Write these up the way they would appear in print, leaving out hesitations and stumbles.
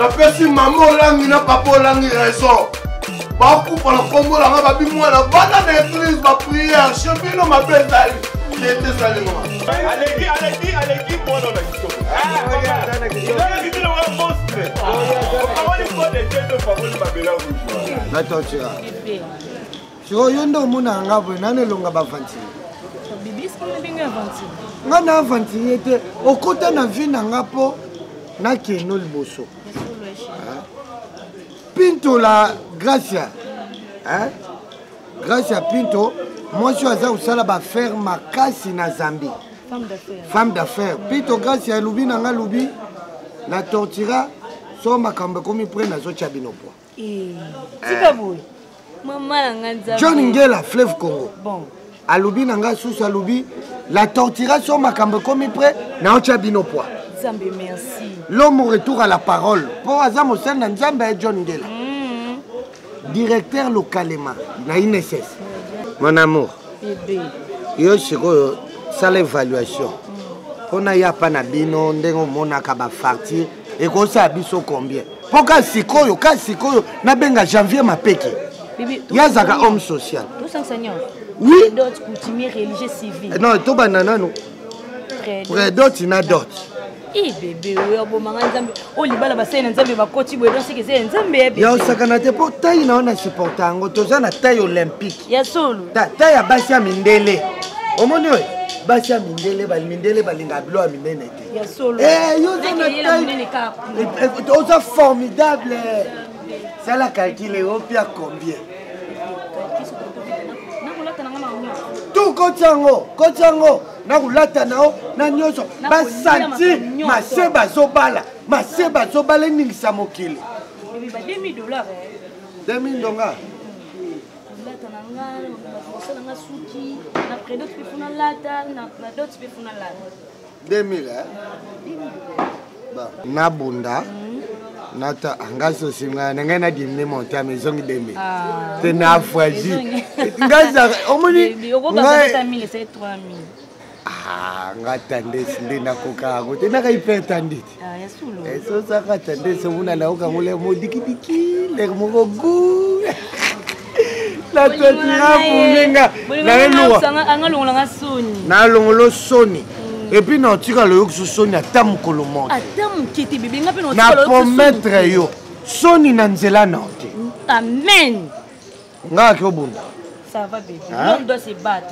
napesi mama olangi na papa olangi raison bakufa na kombo langa babi mwana bana na église baprière chebino mabe ezali ete esalinga aleki mwana na kitoko natotira siko yo nde omona nga boye nani elonga bavantile nga na avantile te okota na vi na nga mpo nakeno liboso Pinto la Gracia Gracia Pinto mwasi aza kosala baaffaire makasi na Zambie femme d'affaires Pinto Gracia elubi na nga lubi na tortira so makambo ekomi pre nazotya bino poa John Ngela Fleuve Congo alubi na nga susu alubi la tortira so makambo ekomi pre naotya bino poa l'homme retour à la parole pour Azam Hossein Nzambe et John Ngela directeur localement na INSS mon amour yo sikoyo sala évaluation pona ya pa na bino ndengo mona ka ba fartir et ko sa biso combien poka sikoyo na benga janvier mapeke yazaka homme social oui d'autres coutumiers religieux civils non to banana no près d'autres na d'autres bébé obomanga nzambe olibala basene nzambe bakoti boye donc c'est que nzambe bébé ya osakana te po taille na ona supporter ngo toza na taille olympique ya solo taille ya basi ya mindele omoni oyo basi ya mindele balinga bilo ya minene te ya solo yo za na taille oza formidable sala calcule opia combien tout kotiango na kulata nao na nyonso basanti maseba zobala ningisa mokili $2000 donga na bunda nata angaso singa nanga na dimne monta maison de demi te na foisi ngaza omoni ngata 1000 c'est 3000 ngata ndesi na koka ko te na ka ipetanditi ya sulu eso saka tandesi muna la oka ngule modikidiki le mogogu la totira bunga na lo angalongola nga soni na longolo soni et puis non tika lo yoku soni atam kolomo atam kiti bibi nga pe no na promettre yo soni na nzela na te amen nga ke obunda ça va bébé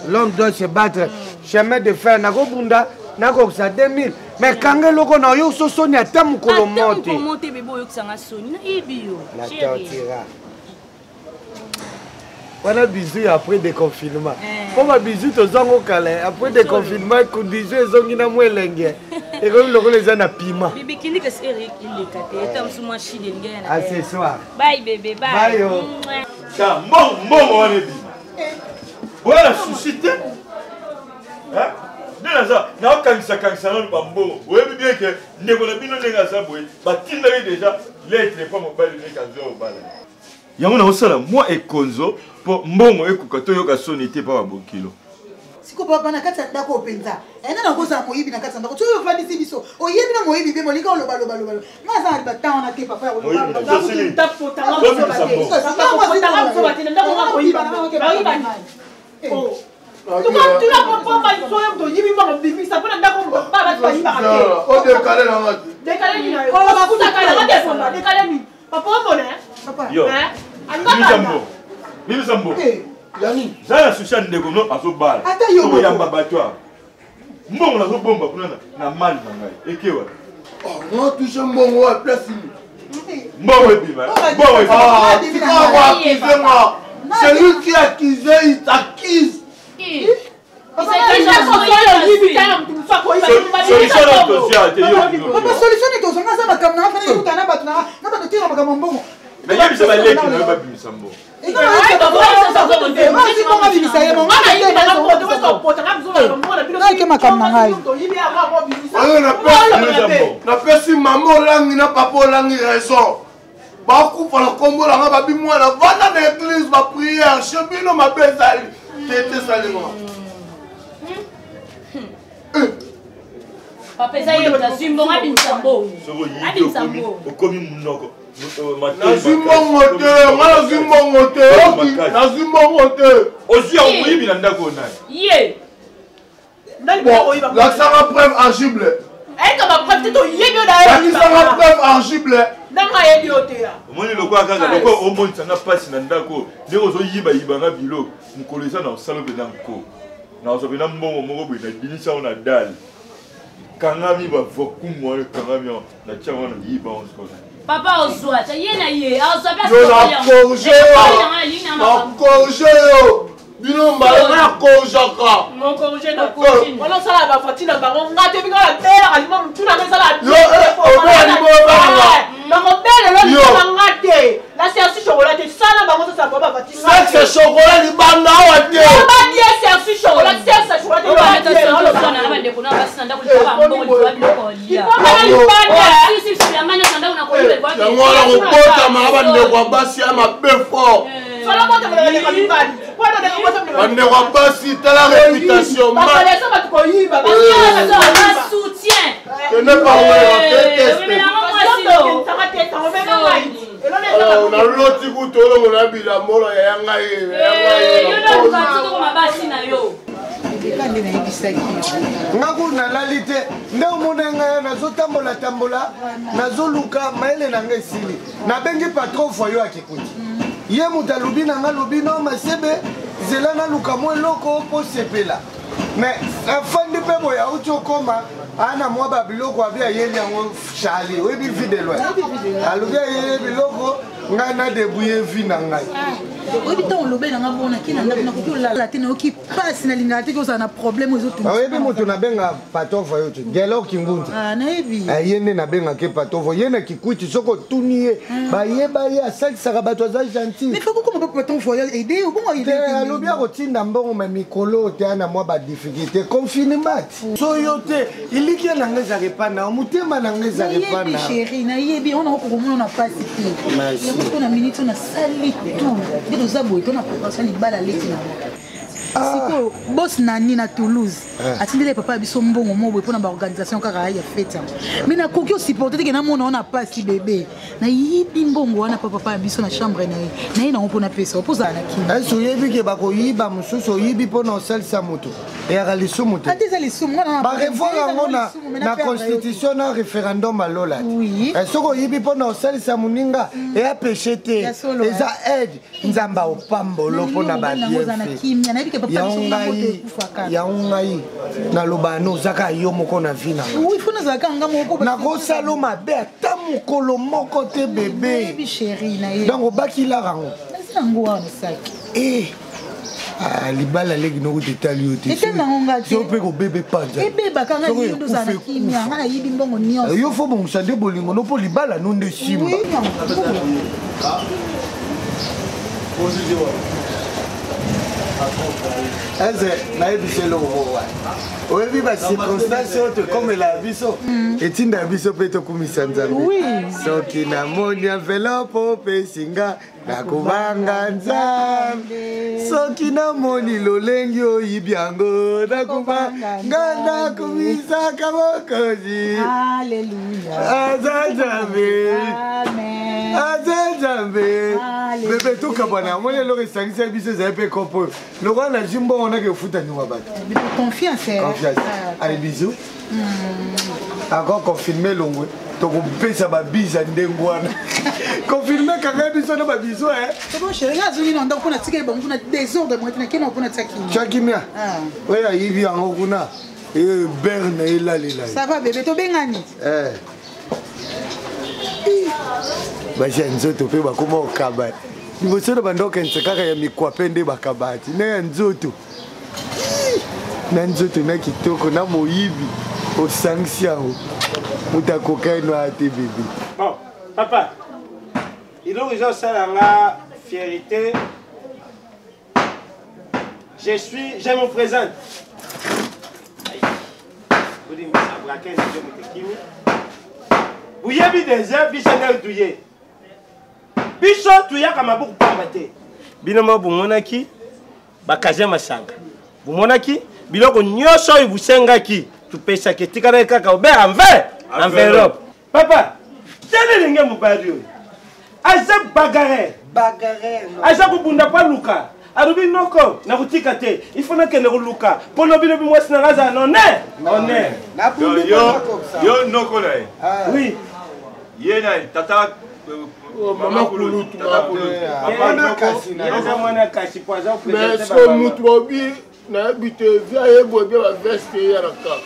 l'homme doit se battre chemin de fer na ko bunda na ko sa 2000 mais kanga loko na yo soni atam kolomo te monter bébé yo kusanga soni na ibio la totira Voilà bisous après déconfinement. Pour ma bisou aux gens au calais après déconfinement qu'on disait ils ont une moellenge. Et comme le les en a piment. Bibi kini que c'est Eric il est caté. Tam suma chide ngena. À ce soir. Bye bébé bye. Bye. Ça bon on est bien. Voilà suscité. Hein? Nena ça na kanisa no bambo. Ouais bien que ndeko na bino ndenga ça boy. Batinda déjà lettre pas mobile ne kanzo obala. Yango na osala moi et konzo pour mbongo ekuka to yoka sonité pa babokilo siko papa na kati ndako openza ena na koza moyibi na kati ndako to yo fandi biso oyebi na moyibi be molika oloba ngaza ali batana na te papa ya oloba tapota la so bate ndako nga koyiba tu la papa ba so yo to yibi ba bibi sa pona ndako ba ba yiba ka o décalé la mati décalé ni o ba kuta kala ba desonda décalé ni papa mo ne papa yo Bibi Sambo. Yani. Zala susha ndeko no azobala. Ata yo ya mbabatwa. Mbongo na zo bomba kuna na mali na ngai. Ekewa. Oh, moi touche mbongo à place. Mbongo ebima. Mbongo ebima. Celui qui accuse, il t'accuse. Mais il y a des gens qui ne pas bien Sambo. napesi mama olangi na papa olangi raison bakufa na kombo langa babi mwana vanda na église baprière chebino mabe ezali te esalinga Papa ça y est, t'as su mon abim sambo. Abim sambo. Au commis monoko. Nazwi mbongo te, nga nazwi mbongo te, nazwi mbongo te. Aussi en oui, il en a qu'on a. Yé. Bon, la sera preuve argible. Eh, comme ma preuve, tu y es bien d'ailleurs. La sera preuve argible. Nanga ye biote là. Moi le quoi kaka le quoi au monde ça n'a pas si nandako. Les ozo yiba nga bilo. Mukolo ça na salo be nanko. Na ozo be na mbongo moko be na dinisa on a dal. Kangami ba vokumo kangami na tchama na yiba on se. Papa ozwa, ça y est na ye. Ozwa pas. Yo na corrigé yo. Na corrigé yo. Bino mbala na corrigaka. Mon corrigé na corrigé. Voilà ça la ba fatina bango ngate bika la terre aliment tout na mesa la. Yo Na modèle là ni ngate. Là c'est un chocolat ça na bango ça ba fatina. c'est chocolat ni banda wa te. Ba die c'est un chocolat c'est chocolat. Basi la réputation. On a l'autre goût, on a vu la mort. Ngaku na lalite ndeo monenga nazotambola tambola nazoluka maele nanga esili nabengi patron foyo akikuti ye mutalubi nanga lubino masebe zela na luka mo loko po sepela mais afandi pe boya uti okoma ana mwa ba biloko abia yeli yango chali webi vide loin alubi yeli biloko ngai na debouye vi na ngai oyebi ntango olobe nanga mpona kina ndako nakoki olala te nayoki mpasi nalingaka te kozala na problème oyebi moto nabenga patofo yo te ngelo kingunza nayebi ye nde nabengaki patofo ye na kikwiti soki otuni ye bayeba ye asalisaka bato aza gentil mais foko koma pe patofo yo ede obongo te alobi akotinda mbongo ma mikolo te ana mwa badifficulté confinement so yo te ilikia nanga ezaka epana motema nanga ezaka epana chéri nayebi ona okokomona na pasi te mpona minute ona sali tout nde toza boye tona préparation libala leti na sikoyo bos nani na Toulouse atindeli papa biso mbongo mo boye mpona baorganisation kaka ya fete yango mais nakoki osupporte teke namona ona pasi bebe nayibi mbongo wana papa biso na chambre na ye naye nango mpona pesa opozala na kini esi oyebi ke bakoyiba mosusu oyibi mpona osalisa moto eyaka lisumu te ata eza lisumu barevoir yango na constitution na référendum alola te soki oyibi mpona osalisa moninga eya péché te eza aide nzambe opambolo mpona babienfe yango ngai naloba no ozaka yo moko na vi nanga nakosala mabe ata mokolo moko te bebe donc obakilaka yango libala leki noko tetali yo te so mpe kobebe panza yo fo bongisa nde bolingo no mpo libala no nde simba eze nayebi eloko oyebi bacirconstance oyo tokomela biso etinda biso mpe tokumisa nzambe soki namoni envelope opesinga nakubanga nzambe soki namoni lolengi oyibi yango nakubanga nakumisaka mokonzi aza nzambe aza nzambe bebe tokabwana yango lelo esangisa biso ezali mpe kopo oyo lokola na jimbo onaki efuta nyuma bato confiance allez bisous encore confirmer longwe tokopesa babisa ndenge wana confirme kaka biso na babiso chakimia oyo ayibi yango kuna berne elalela basi ya nzoto mpe bakoma okaba liboso na bandokense kaka ya mikwape nde bakabati na ya nzoto na nzoto na kitoko na moyibi osangisi yango moto akokaino ate bebe bon papa iloko eza osala nga fierté je me présente buyebi déjà biso nde tuye biso tuyaka mabuku pamba te bino mo bumonaki bakaze masanga bumonaki biloko nyonso oyo busengaki tupesa ke tikala kaka obe enveloppe. Papa, tele linge mobali oyo. Aza bagarre. Aza kubunda pa luka. Arubi noko na kutika te. Il faut nakende kuluka. Polo bino bimwasi na raza honneur. Yo noko na. Oui. Yena tata Maman Kulutu, mwana kasi poza mais est-ce que Moutoubi n'a habité via Ebobi la veste ya raka.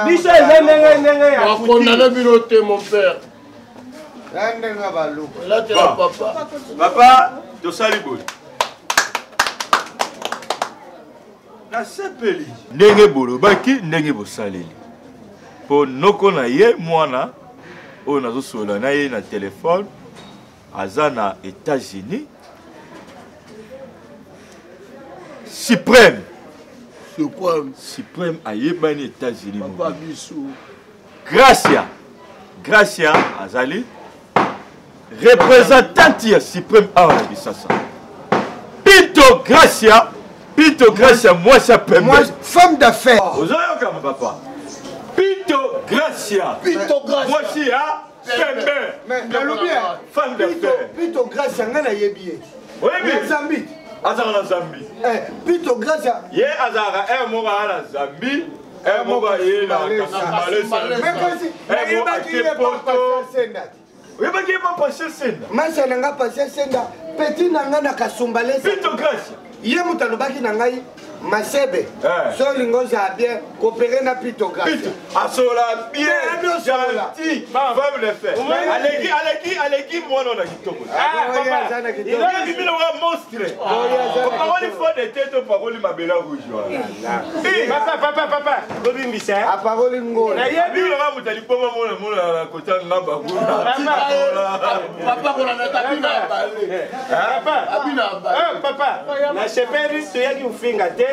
Biso ezandenga ya On condamne biloté mon père. Là tu la papa. Papa, to salibo. Na sepeli. Ndenge bolo baki ndenge bosaleli. Po noko na ye mwana o nazo sola na ye na téléphone aza na États-Unis. Suprême ayebani États-Unis. Papa Bissou. Gracia azali représentante ya Suprême awa na Bisasa. Pinto Gracia moi ça peut moi femme d'affaires. Ozoyoka papa. Pinto Gracia moi si ha mais bien femme d'affaires. Pinto Gracia ngana yebié. Oui Zambie. Azara na Zambie. Pinto Gracia. Ye azara moka na Zambie. Moka ye na Kasumbalesa. Oui, mais qui est pas passé Senda. Masa nanga passé Senda. Petit nanga na Kasumbalesa. Pinto Gracia. Ye mutalobaki nangai Masebe. So lingoza bien coopérer na Pinto Gracia. Asola bien gentil. Femme de fer. Aleki moi non na kitoko. Papa. Il a dit qu'il aura monstre. Parole fois de tête parole mabela rouge. Papa. Bobimbisa. A parole ngo. Na yebi aura mutali poma mona kota ngamba kuna. Papa kona na tabina balé. Papa. Na cheperi tu yaki ufinga te.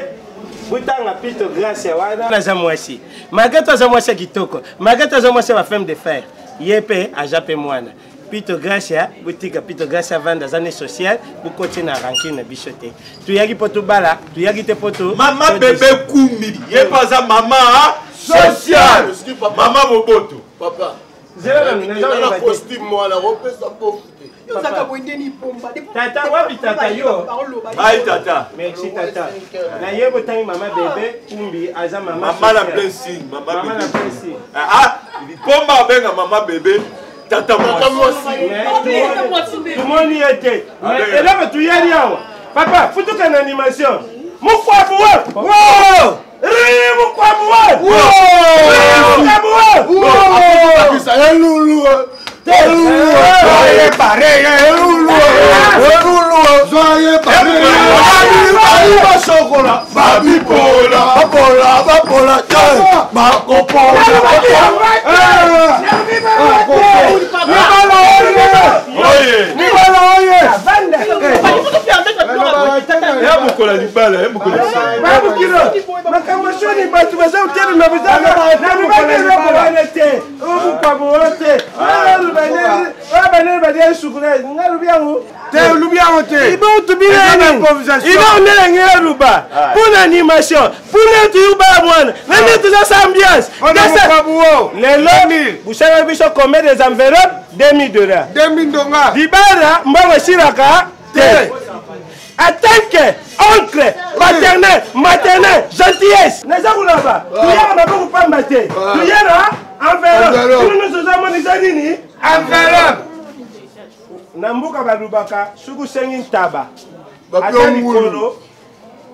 Butanga Pinto Gracia wana na zamwasi. Magata zamwasi kitoko. Magata zamwasi wa femme de fer. Yepe ajape mwana. Pinto Gracia, boutique Pinto Gracia vanda zane social, bu continue na ranking na bichoté. Tu yaki poto bala, tu yaki te poto. Maman bébé Koumi. Ye pas ça maman social. Maman Moboto. Papa. Zéro na costume moi la repose ça pauvre. Tata wapi tata yo. Aïe tata. Merci tata. Na yebo tangi mama bébé Kumbi aza mama. Maman la blessing, maman la blessing. Pomba benga maman bébé. Tata moi aussi. Tout le monde y était. Et là tu y allais. Papa, foutu une animation. Moukwaboua. Wow! Pour l'animation, pour vous savez, combien des enveloppes? 2000 $. 2000 $. Dibara, en tant qu'oncle, maternel, gentillesse. Nous avons là-bas. Nous pas maté. Nous enveloppe. Nous avons enveloppe. Nambuka balubaka, suku sengi taba. Atani kolo,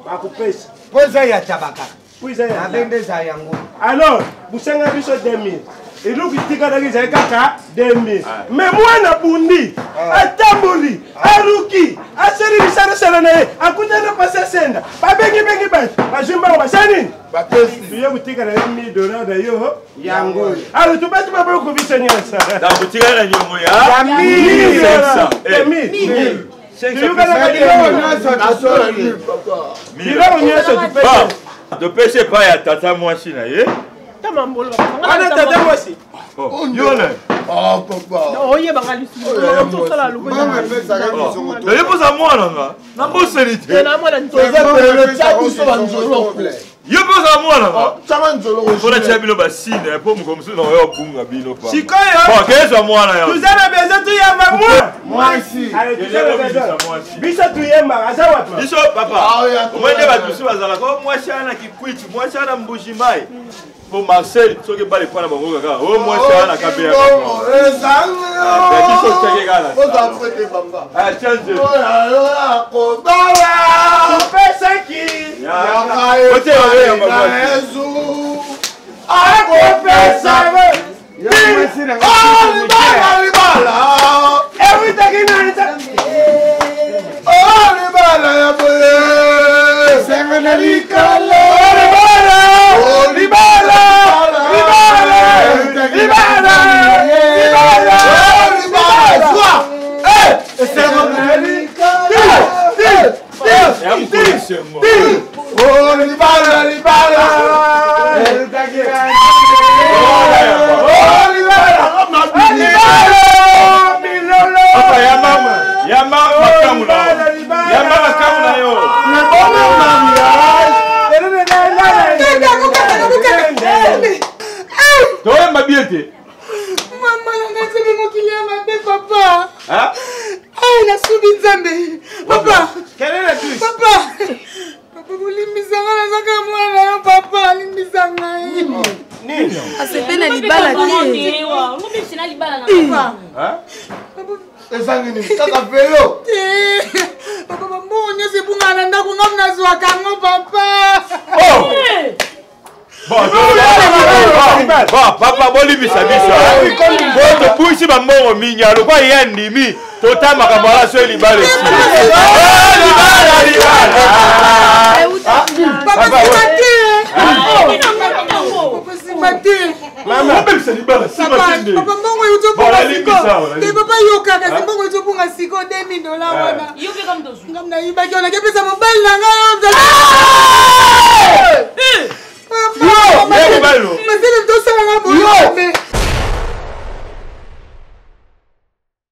bakupesa. Poza ya tabaka. Poza ya abende za yango. Alors, busenga biso 2000. Et nous qui tigana za kaka 2000. Mais moi na bundi, atambuli, aruki, aseri bisana salana, akuta na pasa senda. Babengi ba, bajumba basani. Bakesi, tu yo butika na $1000 d'ailleurs yango. Alors tu bati baba ko bisani ça. Da butika na nyongo ya 1500. De pêcher pas ya tata moi china ye. Tata moi si. Yo là. Oh papa. Oye bangali su. Tosala luko. Yo posa moi là. Na boselite. Na mwana ntoza le tatu so banzolo. Yo poza mwana. Chama nzolo. Fona chabino basine po mukomsu na yo bunga bino pa. Sikoyo. Bon, kezo mwana yo. Vous avez besoin de yamba moi. Moi ici. Allez, tu avez besoin. Biso tu yamba, aza watu. Biso papa. Mwende batusi bazala ko moi chana kikwichi, moi chana mbushimai. Pour Marcel, ce qui est pas les points de mon gars. Oh, moi, je suis à la cabine. Papa, boli bisabiso. Boto pushi ba mbongo minya lo kwa yandimi. Tota makabala so libale. Papa, Maman, même c'est libale. Papa, mbongo yuto bunga siko. Te papa yoka kasi mbongo yuto bunga siko $2000 wana. Yoke comme dozu. Ngamna yibaki ona kepesa mobile na ngayo. Yo, mais c'est le dos ça là.